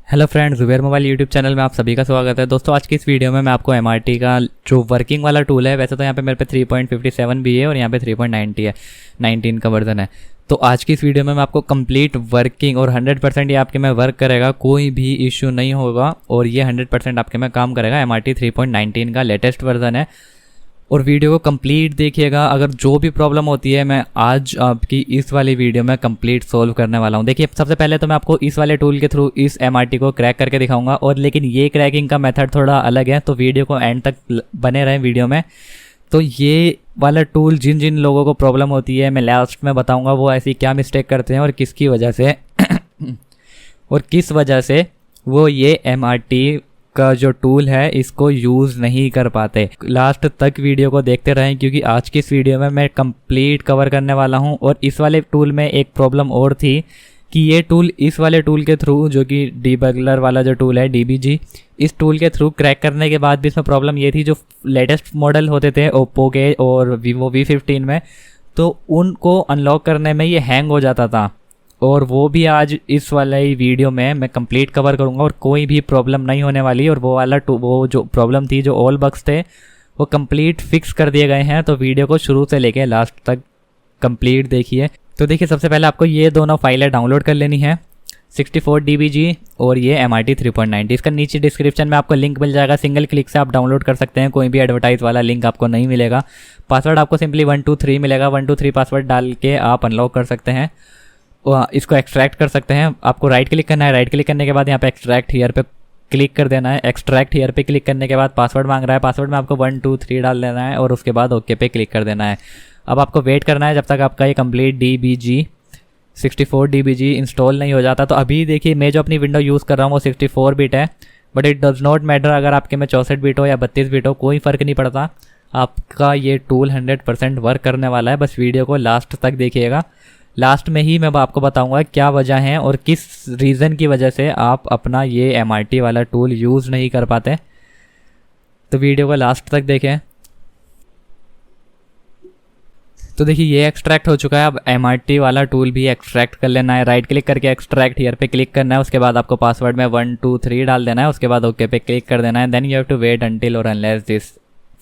Hello friends, Zuber mobile YouTube channel में आप सभी का स्वागत है। दोस्तों, आज की इस वीडियो में मैं आपको एमआरटी का जो वर्किंग वाला टूल है, वैसे तो यहाँ पे मेरे पे 3.57 भी है और यहाँ पे 3.90 है, 19 का वर्जन है। तो आज की इस वीडियो में मैं आपको कंप्लीट वर्किंग और 100% ये आपके में वर्क करेगा, कोई भी इशू नहीं होगा और ये 100% आपके में काम करेगा। एमआरटी 3.19 का लेटेस्ट वर्जन है और वीडियो को कंप्लीट देखिएगा। अगर जो भी प्रॉब्लम होती है मैं आज आपकी इस वाली वीडियो में कंप्लीट सोल्व करने वाला हूं। देखिए, सबसे पहले तो मैं आपको इस वाले टूल के थ्रू इस एमआरटी को क्रैक करके दिखाऊंगा, और लेकिन ये क्रैकिंग का मेथड थोड़ा अलग है, तो वीडियो को एंड तक बने रहें वीडियो में। तो ये वाला टूल जिन जिन लोगों को प्रॉब्लम होती है मैं लास्ट में बताऊँगा वो ऐसी क्या मिस्टेक करते हैं और किसकी वजह से और किस वजह से वो ये एमआरटी का जो टूल है इसको यूज़ नहीं कर पाते। लास्ट तक वीडियो को देखते रहें, क्योंकि आज की इस वीडियो में मैं कंप्लीट कवर करने वाला हूं। और इस वाले टूल में एक प्रॉब्लम और थी कि ये टूल इस वाले टूल के थ्रू, जो कि डीबगलर वाला जो टूल है डीबीजी, इस टूल के थ्रू क्रैक करने के बाद भी इसमें प्रॉब्लम ये थी, जो लेटेस्ट मॉडल होते थे ओप्पो के और वीवो V15 में, तो उनको अनलॉक करने में ये हैंग हो जाता था। और वो भी आज इस वाले वीडियो में मैं कंप्लीट कवर करूंगा और कोई भी प्रॉब्लम नहीं होने वाली। और वो जो प्रॉब्लम थी, जो ऑल बग्स थे, वो कंप्लीट फिक्स कर दिए गए हैं। तो वीडियो को शुरू से लेके लास्ट तक कंप्लीट देखिए। तो देखिए, सबसे पहले आपको ये दोनों फाइलें डाउनलोड कर लेनी है, 64 DBG और ये MRT 3.90। इसका नीचे डिस्क्रिप्शन में आपको लिंक मिल जाएगा, सिंगल क्लिक से आप डाउनलोड कर सकते हैं, कोई भी एडवर्टाइज वाला लिंक आपको नहीं मिलेगा। पासवर्ड आपको सिंपली 123 मिलेगा, 123 पासवर्ड डाल के आप अनलॉक कर सकते हैं। इसको एक्सट्रैक्ट कर सकते हैं। आपको राइट क्लिक करना है, राइट क्लिक करने के बाद यहाँ पे एक्सट्रैक्ट हियर पे क्लिक कर देना है। एक्सट्रैक्ट हियर पे क्लिक करने के बाद पासवर्ड मांग रहा है, पासवर्ड में आपको 123 डाल देना है और उसके बाद ओके पे क्लिक कर देना है। अब आपको वेट करना है जब तक आपका ये कंप्लीट DBG 64 DBG इंस्टॉल नहीं हो जाता। तो अभी देखिए, मैं जो अपनी विंडो यूज़ कर रहा हूँ वो 64 बिट है, but it does not matter अगर आपके में 64 बिट हो या 32 बिट हो, कोई फ़र्क नहीं पड़ता। आपका ये टूल 100% वर्क करने वाला है। बस वीडियो को लास्ट तक देखिएगा, लास्ट में ही मैं आपको बताऊंगा क्या वजह है और किस रीज़न की वजह से आप अपना ये एमआरटी वाला टूल यूज़ नहीं कर पाते। तो वीडियो को लास्ट तक देखें। तो देखिए, ये एक्सट्रैक्ट हो चुका है। अब एमआरटी वाला टूल भी एक्सट्रैक्ट कर लेना है। राइट क्लिक करके एक्सट्रैक्ट हियर पे क्लिक करना है, उसके बाद आपको पासवर्ड में 123 डाल देना है, उसके बाद ओके पे क्लिक कर देना है। Then you have to wait until और unless this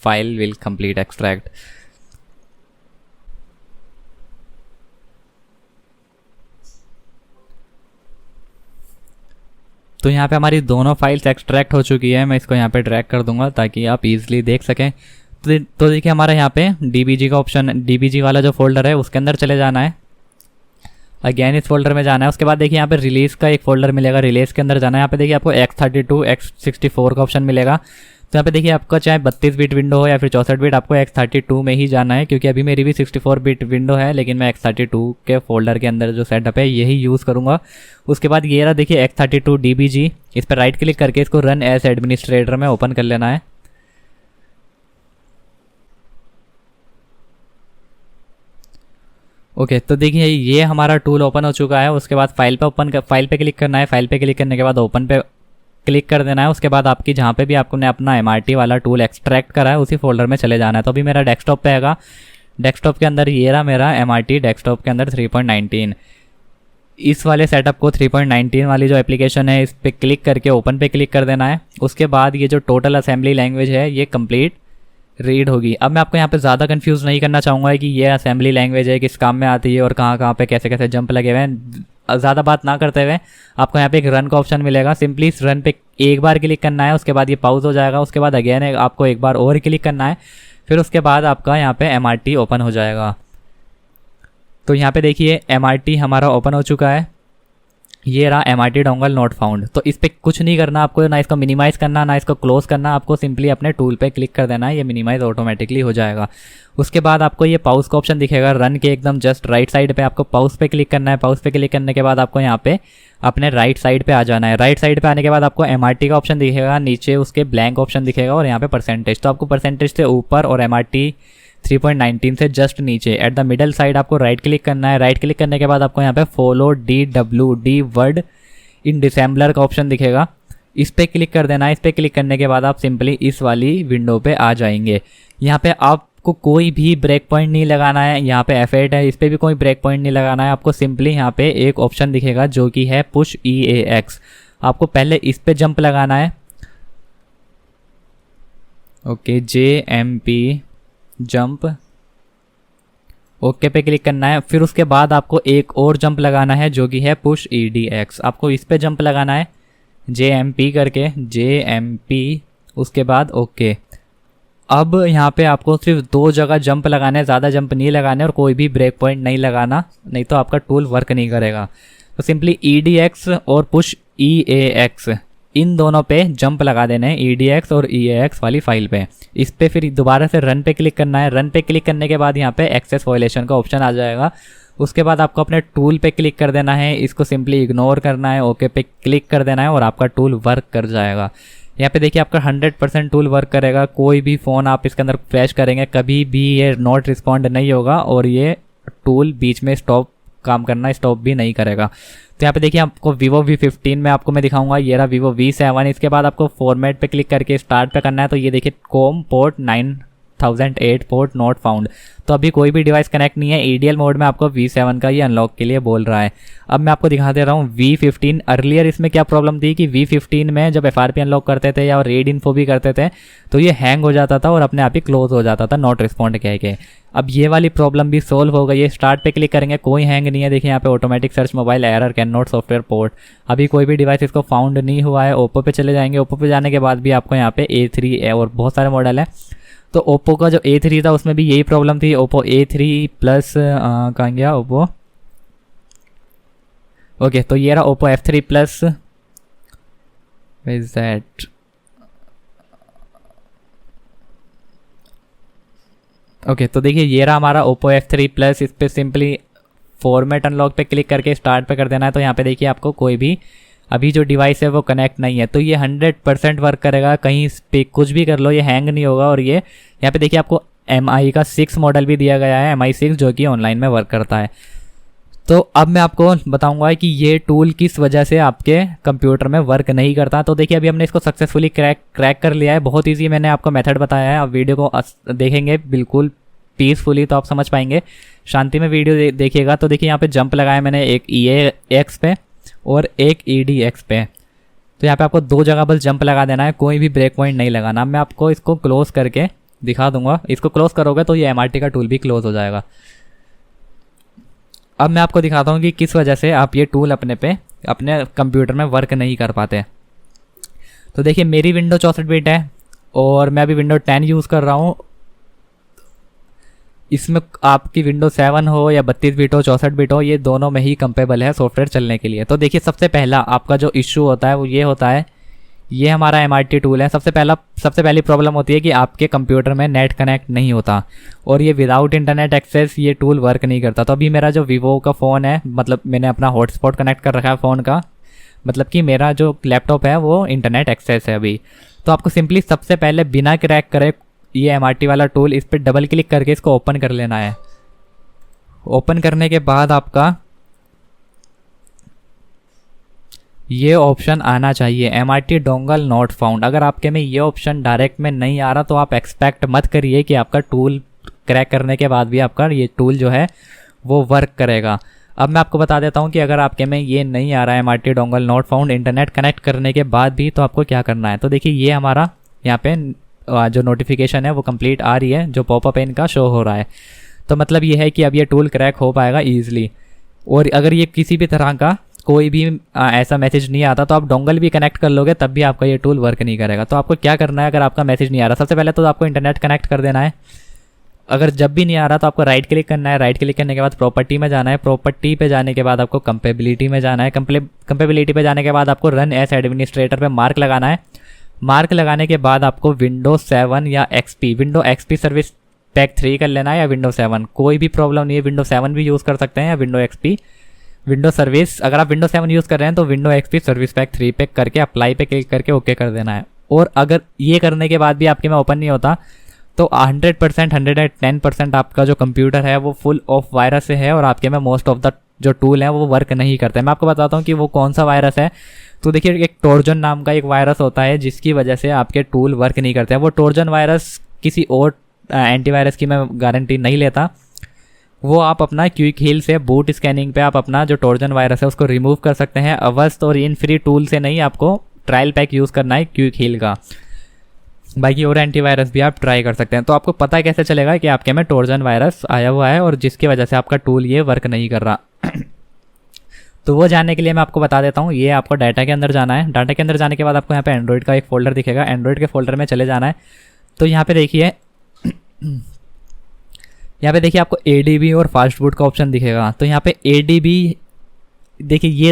file will complete extract. तो यहाँ पे हमारी दोनों फाइल्स एक्सट्रैक्ट हो चुकी है। मैं इसको यहाँ पे ड्रैग कर दूंगा ताकि आप इजीली देख सकें। तो देखिए, हमारा यहाँ पे DBG का ऑप्शन, DBG वाला जो फोल्डर है उसके अंदर चले जाना है। अगेन इस फोल्डर में जाना है। उसके बाद देखिए, यहाँ पे रिलीज़ का एक फोल्डर मिलेगा, रिलीज़ के अंदर जाना है। यहाँ पे देखिए आपको X32 X64 का ऑप्शन मिलेगा। तो यहाँ पे देखिए, आपका चाहे 32 बिट विंडो हो या फिर 64 बिट, आपको X32 में ही जाना है, क्योंकि अभी मेरी भी 64 बिट विंडो है, लेकिन मैं X32 के फोल्डर के अंदर जो सेटअप है यही यूज़ करूँगा। उसके बाद ये रहा देखिए X32 DBG, इस पर राइट क्लिक करके इसको रन एज एडमिनिस्ट्रेटर में ओपन कर लेना है। ओके, तो देखिए ये हमारा टूल ओपन हो चुका है। उसके बाद फाइल पे क्लिक करना है। फाइल पे क्लिक करने के बाद ओपन पे क्लिक कर देना है। उसके बाद आपकी जहाँ पे भी आपने अपना एमआरटी वाला टूल एक्सट्रैक्ट करा है उसी फोल्डर में चले जाना है। तो अभी मेरा डेस्कटॉप पे आएगा। डेस्कटॉप के अंदर ये रहा मेरा एमआरटी, डेस्कटॉप के अंदर 3.19। इस वाले सेटअप को 3.19 वाली जो एप्लीकेशन है इस पर क्लिक करके ओपन पे क्लिक कर देना है। उसके बाद ये जो टोटल असेंबली लैंग्वेज है ये कंप्लीट रीड होगी। अब मैं आपको यहाँ पे ज़्यादा कंफ्यूज नहीं करना चाहूँगा कि ये असेंबली लैंग्वेज है, किस काम में आती है और कहाँ कहाँ पे कैसे कैसे जंप लगे हुए हैं। ज़्यादा बात ना करते हुए आपको यहाँ पे एक रन का ऑप्शन मिलेगा। सिंपली इस रन पे एक बार क्लिक करना है, उसके बाद ये पॉज हो जाएगा। उसके बाद अगेन आपको एक बार और क्लिक करना है, फिर उसके बाद आपका यहाँ पे एमआरटी ओपन हो जाएगा। तो यहाँ पे देखिए एमआरटी हमारा ओपन हो चुका है। ये रहा एमआरटी डोंगल नॉट फाउंड। तो इस पर कुछ नहीं करना आपको, ना इसको मिनिमाइज़ करना ना इसको क्लोज करना। आपको सिंपली अपने टूल पे क्लिक कर देना है, ये मिनिमाइज ऑटोमेटिकली हो जाएगा। उसके बाद आपको ये पाउस का ऑप्शन दिखेगा रन के एकदम जस्ट राइट साइड पे। आपको पाउस पे क्लिक करना है। पाउस पे क्लिक करने के बाद आपको यहाँ पे अपने राइट साइड पे आ जाना है। राइट साइड पे आने के बाद आपको एमआरटी का ऑप्शन दिखेगा, नीचे उसके ब्लैंक ऑप्शन दिखेगा और यहाँ पे परसेंटेज। तो आपको परसेंटेज से ऊपर और एमआरटी 3.19 से जस्ट नीचे एट द मिडल साइड आपको राइट क्लिक करना है। राइट क्लिक करने के बाद आपको यहाँ पे फॉलो DWD वर्ड इन डिसेंबलर का ऑप्शन दिखेगा, इस पर क्लिक कर देना है। इस पर क्लिक करने के बाद आप सिंपली इस वाली विंडो पे आ जाएंगे। यहाँ पे आपको कोई भी ब्रेक पॉइंट नहीं लगाना है। यहाँ पे F8 है, इस पर भी कोई ब्रेक पॉइंट नहीं लगाना है। आपको सिंपली यहाँ पे एक ऑप्शन दिखेगा जो कि है पुश EAX। आपको पहले इस पे जंप लगाना है। ओके, JMP जंप, ओके पे क्लिक करना है। फिर उसके बाद आपको एक और जंप लगाना है जो कि है पुश EDX। आपको इस पे जंप लगाना है JMP करके, JMP, उसके बाद ओके। अब यहाँ पे आपको सिर्फ 2 जगह जंप लगाना है, ज़्यादा जंप नहीं लगाना है और कोई भी ब्रेक पॉइंट नहीं लगाना, नहीं तो आपका टूल वर्क नहीं करेगा। तो सिंपली EDX और पुश EAX इन दोनों पे जंप लगा देना है, EDX और EAX वाली फाइल पे। इस पे फिर दोबारा से रन पे क्लिक करना है। रन पे क्लिक करने के बाद यहाँ पे एक्सेस वायलेशन का ऑप्शन आ जाएगा। उसके बाद आपको अपने टूल पे क्लिक कर देना है, इसको सिंपली इग्नोर करना है, ओके पे क्लिक कर देना है और आपका टूल वर्क कर जाएगा। यहाँ पे देखिए आपका 100% टूल वर्क करेगा। कोई भी फ़ोन आप इसके अंदर फ्लैश करेंगे कभी भी ये नॉट रिस्पॉन्ड नहीं होगा और ये टूल बीच में स्टॉप काम करना स्टॉप भी नहीं करेगा। तो यहाँ पे देखिए आपको Vivo V15 में आपको मैं दिखाऊंगा, ये रहा Vivo V7। इसके बाद आपको फॉर्मेट पे क्लिक करके स्टार्ट पे करना है। तो ये देखिए com port 9008 port not found, तो अभी कोई भी डिवाइस कनेक्ट नहीं है। EDL मोड में आपको V7 का ये अनलॉक के लिए बोल रहा है। अब मैं आपको दिखा दे रहा हूँ V15। अर्लियर इसमें क्या प्रॉब्लम थी कि V15 में जब FRP अनलॉक करते थे या रेड इन्फो भी करते थे तो ये हैंग हो जाता था और अपने आप ही क्लोज हो जाता था नॉट रिस्पॉन्ड कह के। अब ये वाली प्रॉब्लम भी सोल्व हो गई है। स्टार्ट पे क्लिक करेंगे, कोई हैंग नहीं है। देखिए यहाँ पे automatic search mobile error can not software port, अभी कोई भी डिवाइस इसको फाउंड नहीं हुआ है। ओप्पो पे चले जाएंगे, ओप्पो पे जाने के बाद भी आपको यहाँ पे A3 और बहुत सारे मॉडल है। तो ओप्पो का जो A3 था उसमें भी यही प्रॉब्लम थी। ओप्पो A3 प्लस कहाँ गया ओप्पो, ओके तो ये रहा Oppo F3 plus, is that, okay तो देखिए ये रहा हमारा ओप्पो F3 प्लस। इस पर सिंपली फॉर्मेट अनलॉक पे क्लिक करके स्टार्ट पे कर देना है। तो यहाँ पे देखिए आपको कोई भी अभी जो डिवाइस है वो कनेक्ट नहीं है, तो ये 100% वर्क करेगा। कहीं पे कुछ भी कर लो ये हैंग नहीं होगा। और ये यहाँ पे देखिए आपको MI का 6 मॉडल भी दिया गया है, MI 6, जो कि ऑनलाइन में वर्क करता है। तो अब मैं आपको बताऊंगा कि ये टूल किस वजह से आपके कंप्यूटर में वर्क नहीं करता। तो देखिए अभी हमने इसको सक्सेसफुली क्रैक कर लिया है। बहुत ईजी मैंने आपको मेथड बताया है। आप वीडियो को देखेंगे बिल्कुल पीसफुली तो आप समझ पाएंगे। शांति में वीडियो देखिएगा। तो देखिए यहाँ पे जंप लगाया मैंने, एक EAX पे और एक EDX पे। तो यहाँ पे आपको 2 जगह बस जंप लगा देना है, कोई भी ब्रेक पॉइंट नहीं लगाना। मैं आपको इसको क्लोज करके दिखा दूंगा। इसको क्लोज करोगे तो ये MRT का टूल भी क्लोज हो जाएगा। अब मैं आपको दिखाता हूँ कि किस वजह से आप ये टूल अपने कंप्यूटर में वर्क नहीं कर पाते। तो देखिए मेरी विंडो 64 बिट है और मैं अभी विंडो 10 यूज़ कर रहा हूँ। इसमें आपकी विंडो 7 हो या 32 बिट हो 64 बिट हो, ये दोनों में ही कंपेबल है सॉफ्टवेयर चलने के लिए। तो देखिए सबसे पहला आपका जो इशू होता है वो ये होता है, ये हमारा MRT टूल है। सबसे पहली प्रॉब्लम होती है कि आपके कंप्यूटर में नेट कनेक्ट नहीं होता और ये विदाउट इंटरनेट एक्सेस ये टूल वर्क नहीं करता। तो अभी मेरा जो Vivo का फ़ोन है, मतलब मैंने अपना हॉटस्पॉट कनेक्ट कर रखा है फ़ोन का, मतलब कि मेरा जो लैपटॉप है वो इंटरनेट एक्सेस है अभी। तो आपको सिंपली सबसे पहले बिना क्रैक करे ये MRT वाला टूल, इस पर डबल क्लिक करके इसको ओपन कर लेना है। ओपन करने के बाद आपका ये ऑप्शन आना चाहिए, MRT डोंगल नॉट फाउंड। अगर आपके में ये ऑप्शन डायरेक्ट में नहीं आ रहा तो आप एक्सपेक्ट मत करिए कि आपका टूल क्रैक करने के बाद भी आपका ये टूल जो है वो वर्क करेगा। अब मैं आपको बता देता हूँ कि अगर आपके में ये नहीं आ रहा है MRT dongle not found internet connect करने के बाद भी, तो आपको क्या करना है। तो देखिए ये हमारा यहाँ पे जो नोटिफिकेशन है वो कंप्लीट आ रही है, जो पॉपअप इनका शो हो रहा है। तो मतलब ये है कि अब ये टूल क्रैक हो पाएगा ईजिली। और अगर ये किसी भी तरह का कोई भी ऐसा मैसेज नहीं आता तो आप डोंगल भी कनेक्ट कर लोगे तब भी आपका ये टूल वर्क नहीं करेगा। तो आपको क्या करना है, अगर आपका मैसेज नहीं आ रहा, सबसे पहले तो आपको इंटरनेट कनेक्ट कर देना है। अगर जब भी नहीं आ रहा तो आपको राइट क्लिक करना है। राइट क्लिक करने के बाद प्रॉपर्टी में जाना है। प्रॉपर्टी पे जाने के बाद आपको कंपेबिलिटी में जाना है। कंपेबिलिटी पे जाने के बाद आपको रन एज एडमिनिस्ट्रेटर पे मार्क लगाना है। मार्क लगाने के बाद आपको विंडो 7 या विंडो XP सर्विस पैक 3 कर लेना है या विंडो 7, कोई भी प्रॉब्लम नहीं है। विंडो 7 भी यूज़ कर सकते हैं या विंडो XP विंडो सर्विस। अगर आप विंडो 7 यूज़ कर रहे हैं तो विंडो XP सर्विस पैक 3 पे करके अप्लाई पे क्लिक करके ओके कर देना है। और अगर ये करने के बाद भी आपके में ओपन नहीं होता तो 100% 110% आपका जो कंप्यूटर है वो फुल ऑफ वायरस से है और आपके में मोस्ट ऑफ द जो टूल है वो वर्क नहीं करते। मैं आपको बताता हूँ कि वो कौन सा वायरस है। तो देखिए एक टोर्जन नाम का एक वायरस होता है जिसकी वजह से आपके टूल वर्क नहीं करते हैं। वो टोर्जन वायरस किसी और एंटीवायरस की मैं गारंटी नहीं लेता, वो आप अपना क्विक हील से बूट स्कैनिंग पे आप अपना जो ट्रोजन वायरस है उसको रिमूव कर सकते हैं। अवश्य और इन फ्री टूल से नहीं, आपको ट्रायल पैक यूज़ करना है क्विक हील का। बाकी और एंटीवायरस भी आप ट्राई कर सकते हैं। तो आपको पता कैसे चलेगा कि आपके में ट्रोजन वायरस आया हुआ है और जिसकी वजह से आपका टूल ये वर्क नहीं कर रहा। तो वो जानने के लिए मैं आपको बता देता हूँ। ये आपको डाटा के अंदर जाना है। डाटा के अंदर जाने के बाद आपको यहाँ पे एंड्रॉइड का एक फोल्डर दिखेगा। एंड्रॉइड के फोल्डर में चले जाना है। तो यहाँ पे देखिए आपको ADB और फास्ट बूट का ऑप्शन दिखेगा। तो यहाँ पे ADB देखिए, ये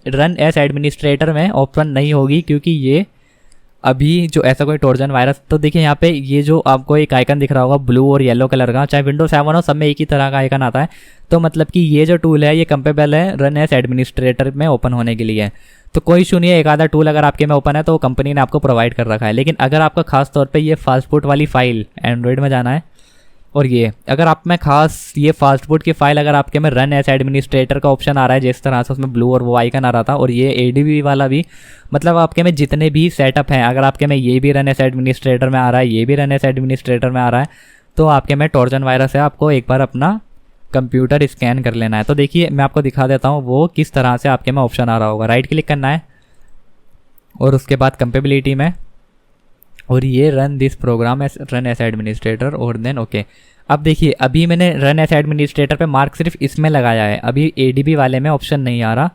रन एस एडमिनिस्ट्रेटर में ऑप्शन नहीं होगी, क्योंकि ये अभी जो ऐसा कोई ट्रोजन वायरस, तो देखिए यहाँ पे ये जो आपको एक आइकन दिख रहा होगा ब्लू और येलो कलर का, चाहे विंडोज 7 हो सब में एक ही तरह का आइकन आता है। तो मतलब कि ये जो टूल है ये कंपेबल है रन एस एडमिनिस्ट्रेटर में ओपन होने के लिए। तो कोई इशू नहीं है, एक आधा टूल अगर आपके में ओपन है तो वो कंपनी ने आपको प्रोवाइड कर रखा है। लेकिन अगर आपका खास तौर पर ये फास्ट फूड वाली फाइल एंड्रॉइड में जाना है, और ये अगर आप में खास ये फास्ट फूड की फाइल अगर आपके में रन एस एडमिनिस्ट्रेटर का ऑप्शन आ रहा है, जिस तरह से उसमें ब्लू और वो आइकन आ रहा था, और ये ADB वाला भी, मतलब आपके में जितने भी सेटअप हैं, अगर आपके में ये भी रन एस एडमिनिस्ट्रेटर में आ रहा है, ये भी रन एस एडमिनिस्ट्रेटर में आ रहा है, तो आपके में ट्रोजन वायरस है। आपको एक बार अपना कंप्यूटर स्कैन कर लेना है। तो देखिए मैं आपको दिखा देता हूँ वो किस तरह से आपके में ऑप्शन आ रहा होगा। राइट क्लिक करना है और उसके बाद कंपेबिलिटी में, और ये run this program as run as administrator, और देन ओके। अब देखिए अभी मैंने रन एस एडमिनिस्ट्रेटर पे मार्क सिर्फ इसमें लगाया है, अभी ADB वाले में ऑप्शन नहीं आ रहा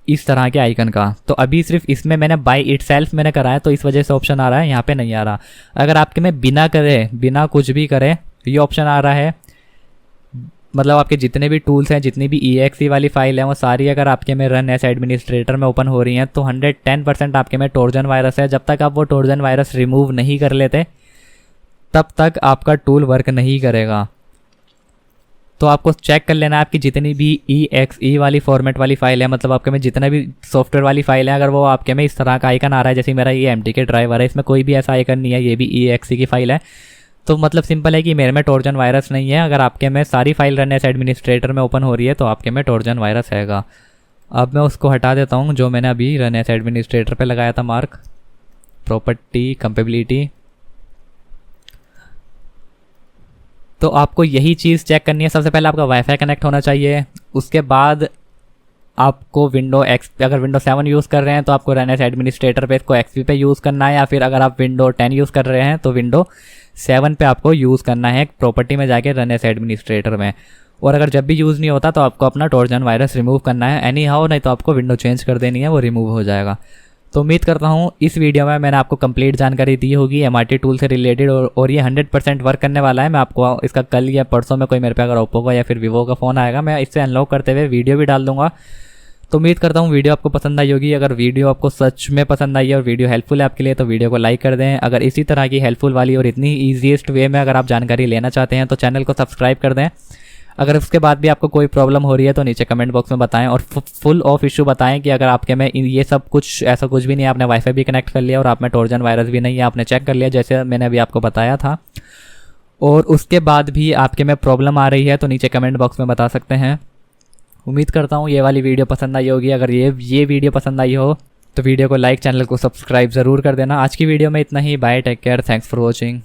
इस तरह के आइकन का। तो अभी सिर्फ इसमें मैंने बाय इटसेल्फ मैंने कराया, तो इस वजह से ऑप्शन आ रहा है, यहाँ पे नहीं आ रहा। अगर आपके में बिना करे, बिना कुछ भी करे ये ऑप्शन आ रहा है, मतलब आपके जितने भी टूल्स हैं, जितनी भी EXE वाली फाइल है वो सारी अगर आपके में रन एस एडमिनिस्ट्रेटर में ओपन हो रही हैं, तो 110% आपके में ट्रोजन वायरस है। जब तक आप वो ट्रोजन वायरस रिमूव नहीं कर लेते तब तक आपका टूल वर्क नहीं करेगा। तो आपको चेक कर लेना है आपकी जितनी भी EXE वाली फॉर्मेट वाली फाइल है, मतलब आपके में जितना भी सॉफ्टवेयर वाली फाइल है, अगर वो आपके में इस तरह का आइकन आ रहा है, जैसे मेरा ये MTK ड्राइवर है, इसमें कोई भी ऐसा आइकन नहीं है, ये भी EXE की फाइल है, तो मतलब सिंपल है कि मेरे में ट्रोजन वायरस नहीं है। अगर आपके में सारी फाइल रन एस एडमिनिस्ट्रेटर में ओपन हो रही है तो आपके में ट्रोजन वायरस हैगा। अब मैं उसको हटा देता हूँ जो मैंने अभी रन एस एडमिनिस्ट्रेटर पे लगाया था मार्क, प्रॉपर्टी, कंपेबिलिटी। तो आपको यही चीज़ चेक करनी है। सबसे पहले आपका वाईफाई कनेक्ट होना चाहिए, उसके बाद आपको अगर विंडो 7 यूज़ कर रहे हैं तो आपको रन एस एडमिनिस्ट्रेटर पे इसको XP पे यूज़ करना है, या फिर अगर आप विंडो 10 यूज़ कर रहे हैं तो विंडो 7 पे आपको यूज़ करना है प्रॉपर्टी में जाके रन एस एडमिनिस्ट्रेटर में। और अगर जब भी यूज़ नहीं होता तो आपको अपना ट्रोजन वायरस रिमूव करना है एनी हाउ, नहीं तो आपको विंडो चेंज कर देनी है, वो रिमूव हो जाएगा। तो उम्मीद करता हूँ इस वीडियो में मैंने आपको कंप्लीट जानकारी दी होगी MRT टूल से रिलेटेड, और ये 100% वर्क करने वाला है। मैं आपको इसका कल या परसों में कोई मेरे पे अगर ओप्पो का या फिर वीवो का फ़ोन आएगा, मैं इससे अनलॉक करते हुए वीडियो भी डाल दूंगा। तो उम्मीद करता हूँ वीडियो आपको पसंद आई होगी। अगर वीडियो आपको सच में पसंद आई है और वीडियो हेल्पफुल है आपके लिए तो वीडियो को लाइक कर दें। अगर इसी तरह की हेल्पफुल वाली और इतनी ईजीएस्ट वे में अगर आप जानकारी लेना चाहते हैं तो चैनल को सब्सक्राइब कर दें। अगर उसके बाद भी आपको कोई प्रॉब्लम हो रही है तो नीचे कमेंट बॉक्स में बताएं, और फुल ऑफ इशू बताएं कि अगर आपके में ये सब कुछ ऐसा कुछ भी नहीं है, आपने वाईफाई भी कनेक्ट कर लिया और आप में ट्रोजन वायरस भी नहीं है, आपने चेक कर लिया जैसे मैंने अभी आपको बताया था, और उसके बाद भी आपके में प्रॉब्लम आ रही है, तो नीचे कमेंट बॉक्स में बता सकते हैं। उम्मीद करता हूँ ये वाली वीडियो पसंद आई होगी। अगर ये वीडियो पसंद आई हो तो वीडियो को लाइक, चैनल को सब्सक्राइब ज़रूर कर देना। आज की वीडियो में इतना ही। Bye, take care, thanks for watching.